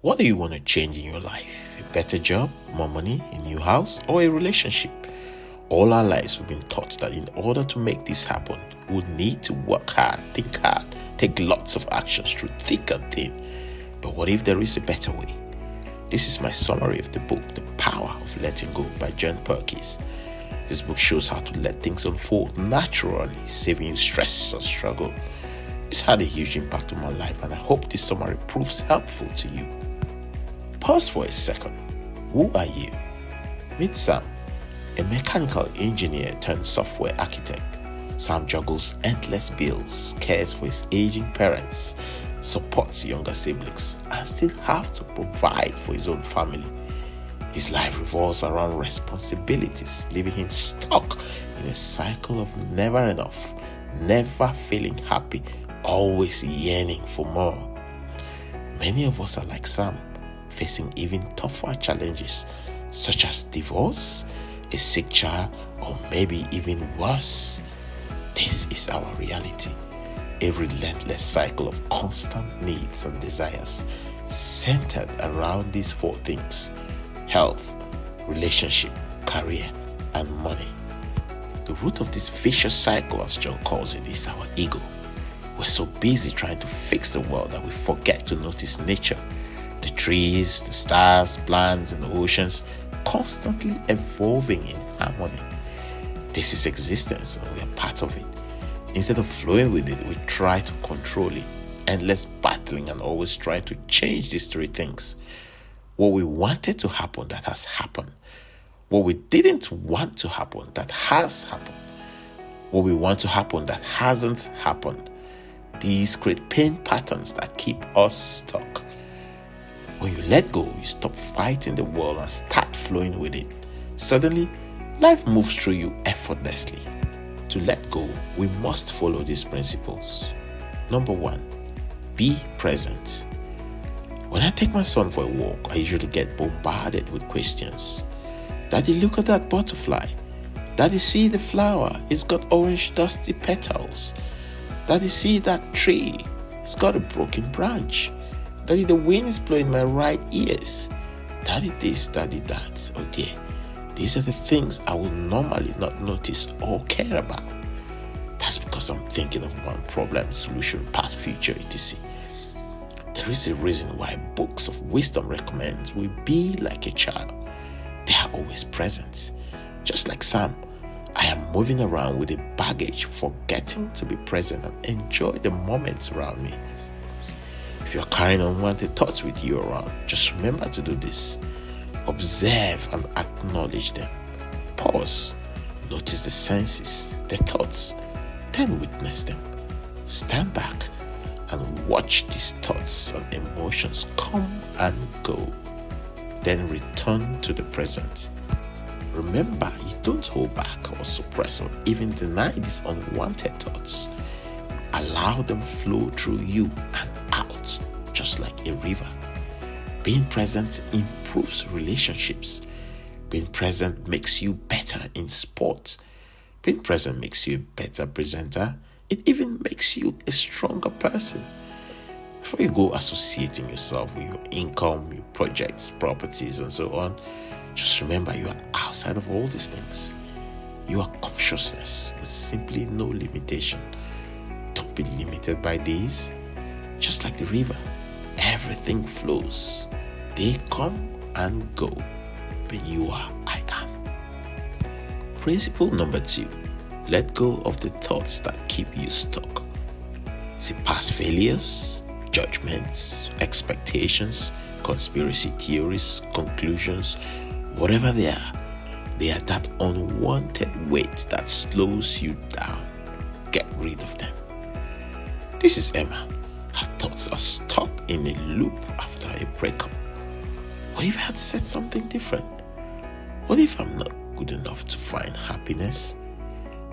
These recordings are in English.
What do you want to change in your life? A better job, more money, a new house, or a relationship? All our lives we've been taught that in order to make this happen, we need to work hard, think hard, take lots of actions through thick and thin. But what if there is a better way? This is my summary of the book, The Power of Letting Go by John Purkiss. This book shows how to let things unfold naturally, saving you stress and struggle. It's had a huge impact on my life, and I hope this summary proves helpful to you. Pause for a second. Who are you? Meet Sam, a mechanical engineer turned software architect. Sam juggles endless bills, cares for his aging parents, supports younger siblings, and still has to provide for his own family. His life revolves around responsibilities, leaving him stuck in a cycle of never enough, never feeling happy, always yearning for more. Many of us are like Sam, facing even tougher challenges such as divorce, a sick child, or maybe even worse. This is our reality. A relentless cycle of constant needs and desires centered around these four things: health, relationship, career, and money. The root of this vicious cycle, as John calls it, is our ego. We're so busy trying to fix the world that we forget to notice nature. The trees, the stars, plants, and the oceans constantly evolving in harmony. This is existence, and we are part of it. Instead of flowing with it, we try to control it, endless battling and always trying to change these three things. What we wanted to happen that has happened. What we didn't want to happen that has happened. What we want to happen that hasn't happened. These create pain patterns that keep us stuck. When you let go, you stop fighting the world and start flowing with it. Suddenly, life moves through you effortlessly. To let go, we must follow these principles. Number 1, be present. When I take my son for a walk, I usually get bombarded with questions. Daddy, look at that butterfly. Daddy, see the flower. It's got orange dusty petals. Daddy, see that tree. It's got a broken branch. Daddy, the wind is blowing my right ears. Daddy this, daddy that. Oh dear, these are the things I will normally not notice or care about. That's because I'm thinking of one problem, solution, path, future, etc. There is a reason why books of wisdom recommend we be like a child. They are always present. Just like Sam, I am moving around with a baggage, forgetting to be present and enjoy the moments around me. If you are carrying unwanted thoughts with you around, just remember to do this. Observe and acknowledge them. Pause. Notice the senses, the thoughts, then witness them. Stand back and watch these thoughts and emotions come and go. Then return to the present. Remember, you don't hold back or suppress or even deny these unwanted thoughts. Allow them flow through you and out, just like a river. Being present improves relationships. Being present makes you better in sports. Being present makes you a better presenter. It even makes you a stronger person. Before you go associating yourself with your income, your projects, properties, and so on, just remember you are outside of all these things. You are consciousness with simply no limitation. Don't be limited by these. Just like the river, everything flows. They come and go, but you are I am. Principle number 2, let go of the thoughts that keep you stuck. See, past failures, judgments, expectations, conspiracy theories, conclusions, whatever they are that unwanted weight that slows you down. Get rid of them. This is Emma. Her thoughts are stuck in a loop after a breakup. What if I had said something different? What if I'm not good enough to find happiness?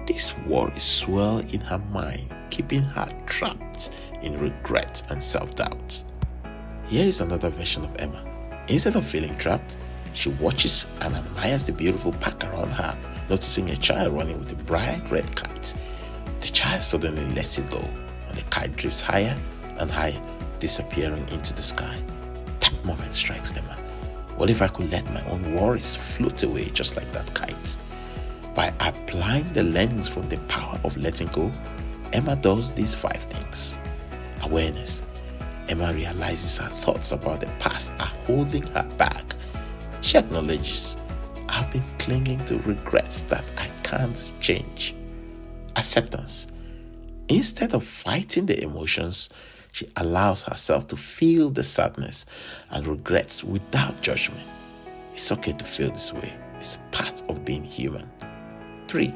These worries swirl in her mind, keeping her trapped in regret and self-doubt. Here is another version of Emma. Instead of feeling trapped, she watches and admires the beautiful park around her, noticing a child running with a bright red kite. The child suddenly lets it go, and the kite drifts higher and higher, disappearing into the sky. That moment strikes Emma. What if I could let my own worries float away just like that kite? By applying the learnings from the power of letting go, Emma does these 5 things. Awareness. Emma realizes her thoughts about the past are holding her back. She acknowledges, I've been clinging to regrets that I can't change. Acceptance. Instead of fighting the emotions, she allows herself to feel the sadness and regrets without judgment. It's okay to feel this way. It's part of being human. 3.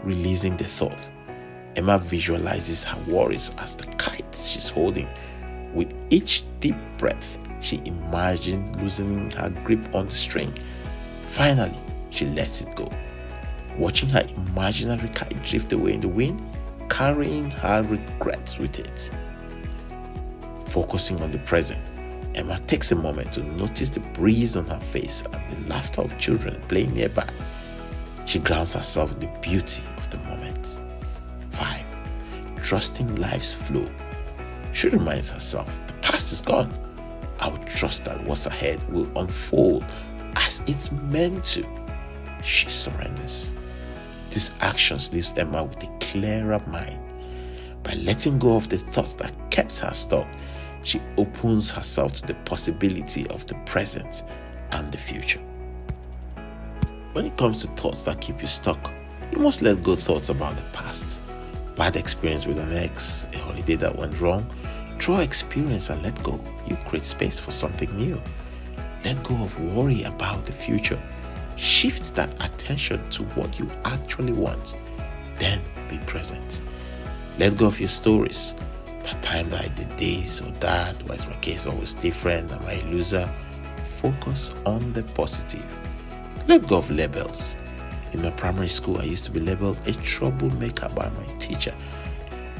Releasing the thought. Emma visualizes her worries as the kites she's holding. With each deep breath, she imagines loosening her grip on the string. Finally, she lets it go, watching her imaginary kite drift away in the wind, carrying her regrets with it. Focusing on the present, Emma takes a moment to notice the breeze on her face and the laughter of children playing nearby. She grounds herself in the beauty of the moment. 5. Trusting life's flow. She reminds herself, the past is gone. I will trust that what's ahead will unfold as it's meant to. She surrenders. These actions leaves Emma with a clearer mind. By letting go of the thoughts that kept her stuck, she opens herself to the possibility of the present and the future. When it comes to thoughts that keep you stuck, you must let go thoughts about the past. Bad experience with an ex, a holiday that went wrong. Throw experience and let go. You create space for something new. Let go of worry about the future. Shift that attention to what you actually want. Then be present. Let go of your stories. That time that I did this or that, why is my case always different? Am I a loser? Focus on the positive. Let go of labels. In my primary school, I used to be labeled a troublemaker by my teacher.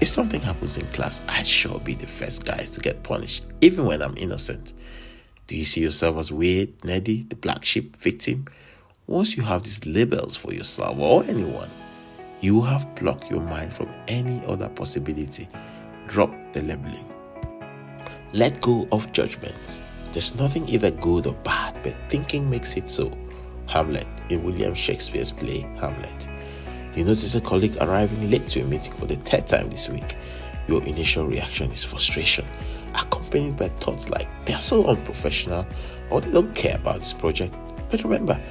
If something happens in class, I'd sure be the first guy to get punished, even when I'm innocent. Do you see yourself as weird, nerdy, the black sheep, victim? Once you have these labels for yourself or anyone, you have blocked your mind from any other possibility. Drop the labeling. Let go of judgments. There's nothing either good or bad, but thinking makes it so. Hamlet, in William Shakespeare's play Hamlet. You notice a colleague arriving late to a meeting for the 3rd time this week. Your initial reaction is frustration, accompanied by thoughts like they are so unprofessional or they don't care about this project. But remember,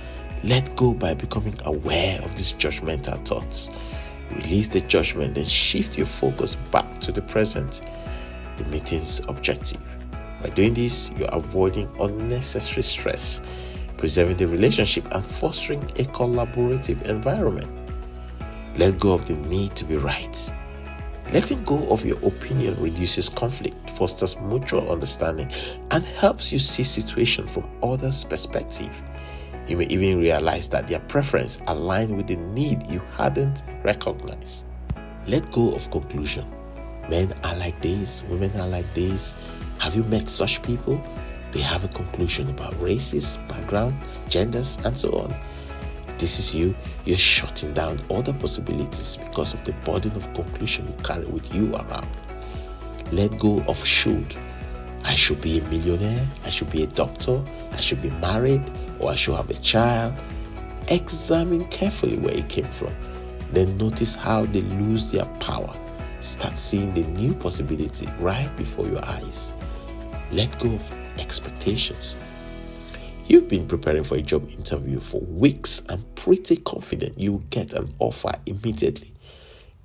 let go by becoming aware of these judgmental thoughts. Release the judgment and shift your focus back to the present, the meeting's objective. By doing this, you're avoiding unnecessary stress, preserving the relationship and fostering a collaborative environment. Let go of the need to be right. Letting go of your opinion reduces conflict, fosters mutual understanding, and helps you see situations from others' perspective. You may even realize that their preference aligned with the need you hadn't recognized. Let go of conclusion. Men are like this, women are like this. Have you met such people? They have a conclusion about races, background, genders, and so on. This is you're shutting down other possibilities because of the burden of conclusion you carry with you around. Let go of should. I should be a millionaire, I should be a doctor, I should be married, or I should have a child. Examine carefully where it came from. Then notice how they lose their power. Start seeing the new possibility right before your eyes. Let go of expectations. You've been preparing for a job interview for weeks and pretty confident you will get an offer immediately.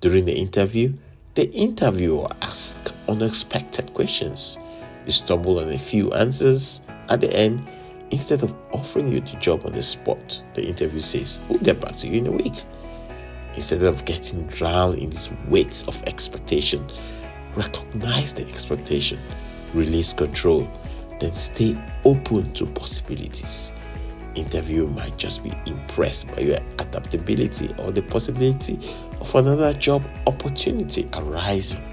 During the interview, the interviewer asks unexpected questions. You stumble on a few answers. At the end, instead of offering you the job on the spot, the interview says, we'll get back to you in a week. Instead of getting drowned in this weight of expectation, recognize the expectation, release control, then stay open to possibilities. Interviewer might just be impressed by your adaptability or the possibility of another job opportunity arising.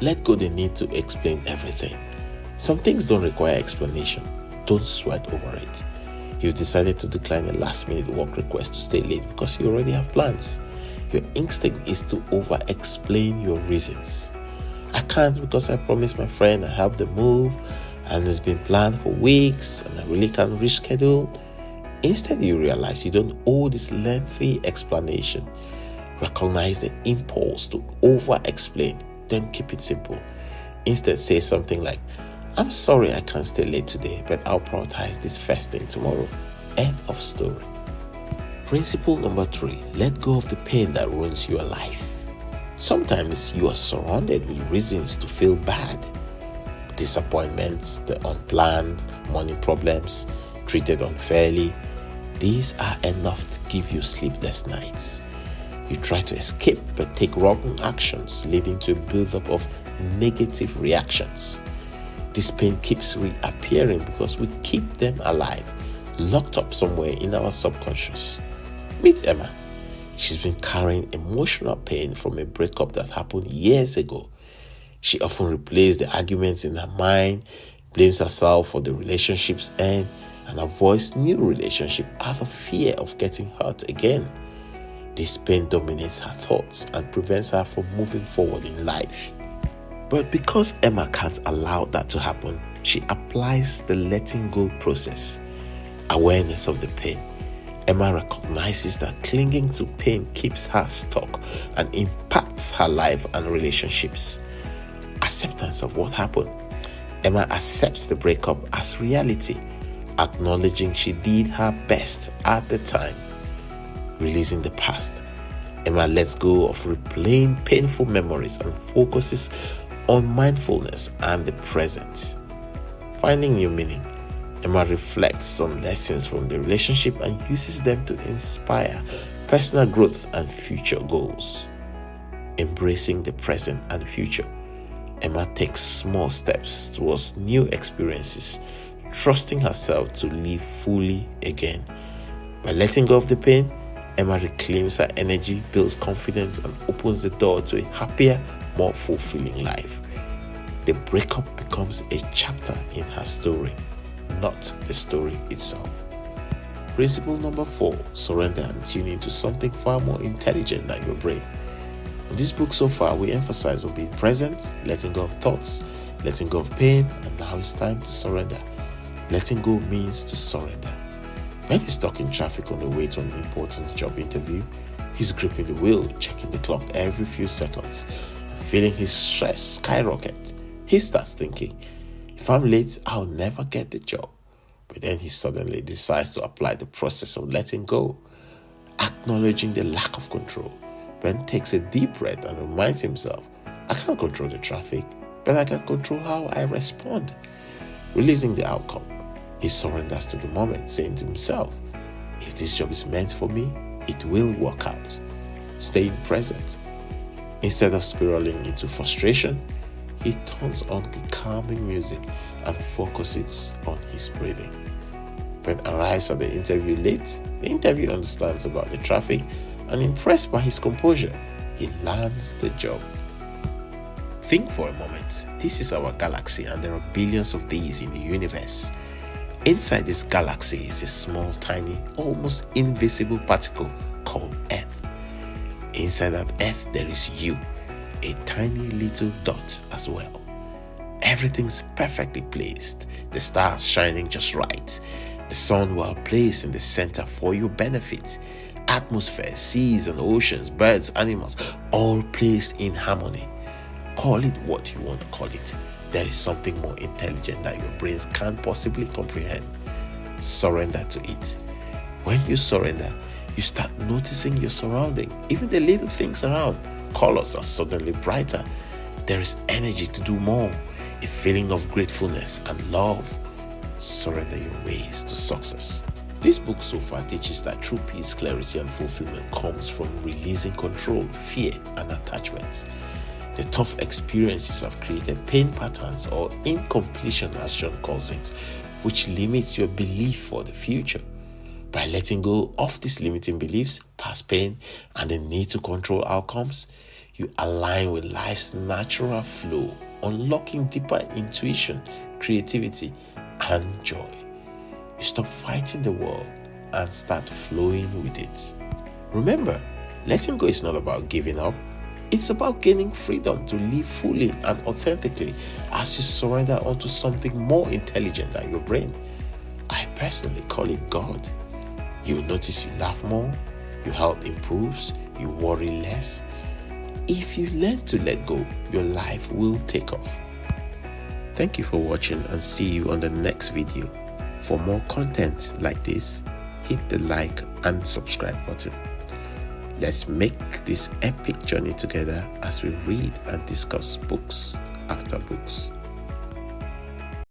Let go the need to explain everything. Some things don't require explanation. Don't sweat over it. You've decided to decline a last-minute work request to stay late because you already have plans. Your instinct is to over-explain your reasons. I can't because I promised my friend I help them move. and it's been planned for weeks and I really can't reschedule. Instead, you realize you don't owe this lengthy explanation. Recognize the impulse to over-explain, then keep it simple. Instead, say something like, I'm sorry I can't stay late today, but I'll prioritize this first thing tomorrow. End of story. Principle number 3, let go of the pain that ruins your life. Sometimes you are surrounded with reasons to feel bad. Disappointments, the unplanned, money problems, treated unfairly. These are enough to give you sleepless nights. You try to escape but take wrong actions, leading to a buildup of negative reactions. This pain keeps reappearing because we keep them alive, locked up somewhere in our subconscious. Meet Emma. She's been carrying emotional pain from a breakup that happened years ago. She often replays the arguments in her mind, blames herself for the relationship's end, and avoids new relationship out of fear of getting hurt again. This pain dominates her thoughts and prevents her from moving forward in life. But because Emma can't allow that to happen, she applies the letting go process. Awareness of the pain. Emma recognizes that clinging to pain keeps her stuck and impacts her life and relationships. Acceptance of what happened. Emma accepts the breakup as reality, acknowledging she did her best at the time. Releasing the past. Emma lets go of replaying painful memories and focuses on mindfulness and the present. Finding new meaning. Emma reflects on lessons from the relationship and uses them to inspire personal growth and future goals. Embracing the present and future. Emma takes small steps towards new experiences, trusting herself to live fully again. By letting go of the pain, Emma reclaims her energy, builds confidence, and opens the door to a happier, more fulfilling life. The breakup becomes a chapter in her story, not the story itself. Principle number 4, surrender and tune into something far more intelligent than your brain. In this book so far, we emphasize on being present, letting go of thoughts, letting go of pain, and now it's time to surrender. Letting go means to surrender. When he's stuck in traffic on the way to an important job interview, he's gripping the wheel, checking the clock every few seconds, and feeling his stress skyrocket. He starts thinking, if I'm late, I'll never get the job. But then he suddenly decides to apply the process of letting go, acknowledging the lack of control. Ben takes a deep breath and reminds himself, I can't control the traffic, but I can control how I respond. Releasing the outcome, he surrenders to the moment, saying to himself, if this job is meant for me, it will work out. Staying present. Instead of spiraling into frustration, he turns on the calming music and focuses on his breathing. Ben arrives at the interview late. The interviewer understands about the traffic and impressed by his composure, he lands the job. Think for a moment. This is our galaxy and there are billions of these in the universe. Inside this galaxy is a small, tiny, almost invisible particle called Earth. Inside that Earth there is you, a tiny little dot as well. Everything's perfectly placed, the stars shining just right, the sun well placed in the center for your benefit, atmosphere, seas and oceans, birds, animals, all placed in harmony. Call it what you want to call it. There is something more intelligent that your brains can't possibly comprehend. Surrender to it. When you surrender, you start noticing your surrounding, even the little things around. Colors are suddenly brighter. There is energy to do more, a feeling of gratefulness and love. Surrender your ways to success. This book so far teaches that true peace, clarity, and fulfillment comes from releasing control, fear, and attachment. The tough experiences have created pain patterns or incompletion, as John calls it, which limits your belief for the future. By letting go of these limiting beliefs, past pain, and the need to control outcomes, you align with life's natural flow, unlocking deeper intuition, creativity, and joy. You stop fighting the world and start flowing with it. Remember, letting go is not about giving up. It's about gaining freedom to live fully and authentically as you surrender onto something more intelligent than your brain. I personally call it God. You'll notice you laugh more, your health improves, you worry less. If you learn to let go, your life will take off. Thank you for watching and see you on the next video. For more content like this, hit the like and subscribe button. Let's make this epic journey together as we read and discuss books after books.